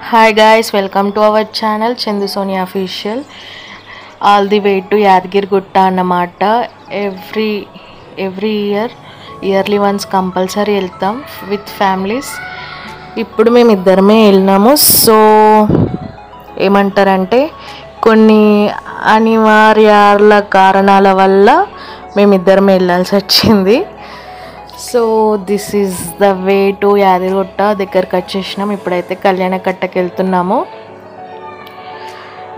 Hi guys, welcome to our channel Chendu Sonia Official. All the way to Yadgir Gutta అన్నమాట. every yearly once compulsory వెళ్తాం with families. ఇప్పుడు మేము ఇద్దరమే వెళ్ళినాము. So ఏమంటారంటే కొన్ని అనివార్యాల కారణాల వల్ల మేమిద్దరమే వెళ్ళాల్సి వచ్చింది. So this is the way to Yadagirigutta దగ్గరకు వచ్చేసినాం. ఇప్పుడైతే కళ్యాణకట్టకి వెళ్తున్నాము.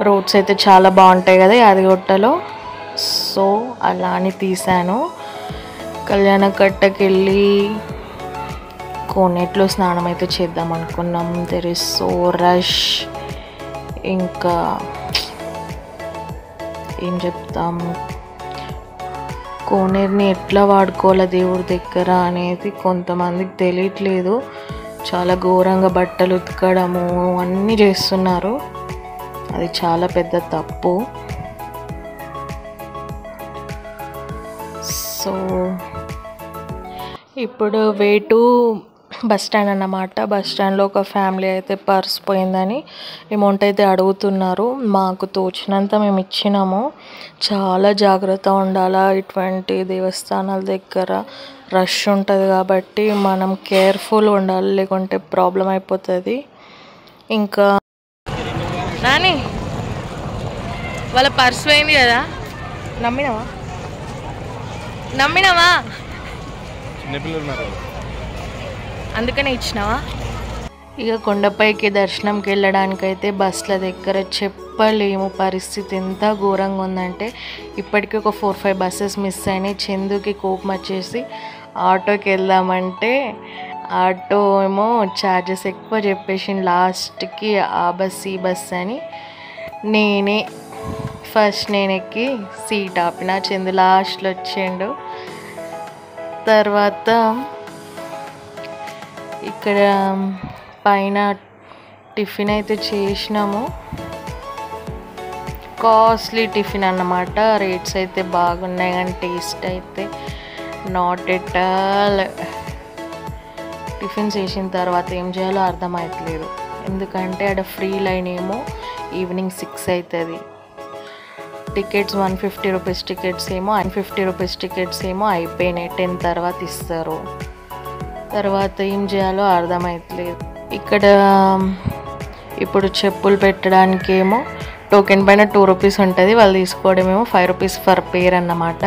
రోడ్స్ అయితే చాలా బాగుంటాయి కదా యాదగిరిగుట్టలో. సో అలా అని తీసాను. కళ్యాణకట్టకి వెళ్ళి కోనేట్లో స్నానం అయితే చేద్దాం అనుకున్నాం. There is so rush. ఇంకా ఏం చెప్తాం, కోనేరుని ఎట్లా వాడుకోవాలా దేవుడి దగ్గర అనేది కొంతమందికి తెలియట్లేదు. చాలా ఘోరంగా బట్టలు ఉతకడము అన్నీ చేస్తున్నారు. అది చాలా పెద్ద తప్పు. సో ఇప్పుడు వే టు బస్ స్టాండ్ అన్నమాట. బస్ స్టాండ్లో ఒక ఫ్యామిలీ అయితే పర్స్ పోయిందని అమౌంట్ అయితే అడుగుతున్నారు. మాకు తోచినంత మేము ఇచ్చినాము. చాలా జాగ్రత్త ఉండాలా. ఇటువంటి దేవస్థానాల దగ్గర రష్ ఉంటుంది కాబట్టి మనం కేర్ఫుల్ ఉండాలి, లేకుంటే ప్రాబ్లం అయిపోతుంది. ఇంకా నాని వాళ్ళ పర్స్ పోయింది కదా, నమ్మినావా అందుకనే ఇచ్చినావా. ఇక కొండపైకి దర్శనంకి వెళ్ళడానికైతే బస్సుల దగ్గర చెప్పలేము. పరిస్థితి ఎంత ఘోరంగా ఉందంటే ఇప్పటికీ ఒక 4-5 బస్సెస్ మిస్ అయినాయి. చందుకి కోపం వచ్చేసి ఆటోకి వెళ్దామంటే ఆటో ఏమో ఛార్జెస్ ఎక్కువ చెప్పేసి లాస్ట్కి ఆ బస్ ఈ బస్ అని నేను ఎక్కి సీట్ ఆపిన. చందు లాస్ట్లో వచ్చిండు. తర్వాత ఇక్కడ పైన టిఫిన్ అయితే చేసినాము. కాస్ట్లీ టిఫిన్ అన్నమాట. రేట్స్ అయితే బాగున్నాయి కానీ టేస్ట్ అయితే నాట్ ఎట్ ఆల్. టిఫిన్ చేసిన తర్వాత ఏం చేయాలో అర్థమవుతలేదు. ఎందుకంటే అక్కడ ఫ్రీ లైన్ ఏమో ఈవినింగ్ 6 అవుతుంది. టికెట్స్ 150 రూపీస్ టికెట్స్ ఏమో 150 రూపీస్ టికెట్స్ ఏమో అయిపోయినాయి. 10 తర్వాత ఇస్తారు. తర్వాత ఏం చేయాలో అర్థమవుతలేదు. ఇక్కడ ఇప్పుడు చెప్పులు పెట్టడానికి ఏమో టోకెన్ పైన 2 రూపీస్ ఉంటుంది. వాళ్ళు తీసుకోవడమేమో 5 రూపీస్ ఫర్ పేర్ అన్నమాట.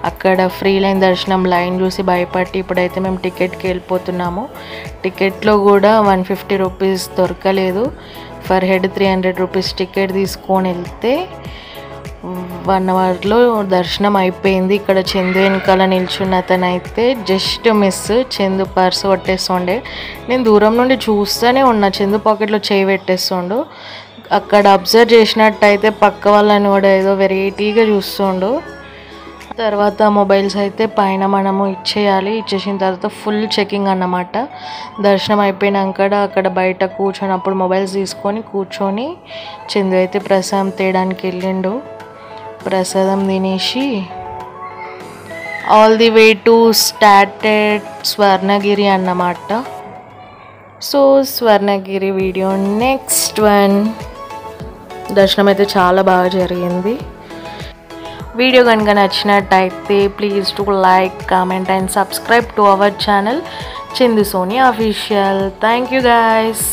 అక్కడ ఫ్రీ లైన్ దర్శనం లైన్ చూసి భయపడి ఇప్పుడైతే మేము టికెట్కి వెళ్ళిపోతున్నాము. టికెట్లో కూడా 150 రూపీస్ దొరకలేదు. ఫర్ హెడ్ 300 రూపీస్ టికెట్ తీసుకొని వెళ్తే 1 అవర్లో దర్శనం అయిపోయింది. ఇక్కడ చందు వెనకాల నిల్చున్న అతను అయితే జస్ట్ మిస్. చందు పర్స్ కొట్టేస్తుండే. నేను దూరం నుండి చూస్తూనే ఉన్నా. చందు పాకెట్లో చేయి పెట్టేస్తుండు. అక్కడ అబ్జర్వ్ చేసినట్టయితే పక్క వాళ్ళని కూడా ఏదో వెరైటీగా చూస్తుండు. తర్వాత మొబైల్స్ అయితే పైన మనము ఇచ్చేయాలి. ఇచ్చేసిన తర్వాత ఫుల్ చెకింగ్ అన్నమాట. దర్శనం అయిపోయినాక అక్కడ బయట కూర్చొని అప్పుడు మొబైల్స్ తీసుకొని కూర్చొని చందు అయితే ప్రసాదం తేయడానికి వెళ్ళిండు. ప్రసాదం తినేసి all the way to started Swarnagiri అన్నమాట. So Swarnagiri video next one. దర్శనం అయితే చాలా బాగా జరిగింది. వీడియో కనుక నచ్చినట్టయితే please to like, comment and subscribe to our channel Chandu Sonia official. Thank you guys.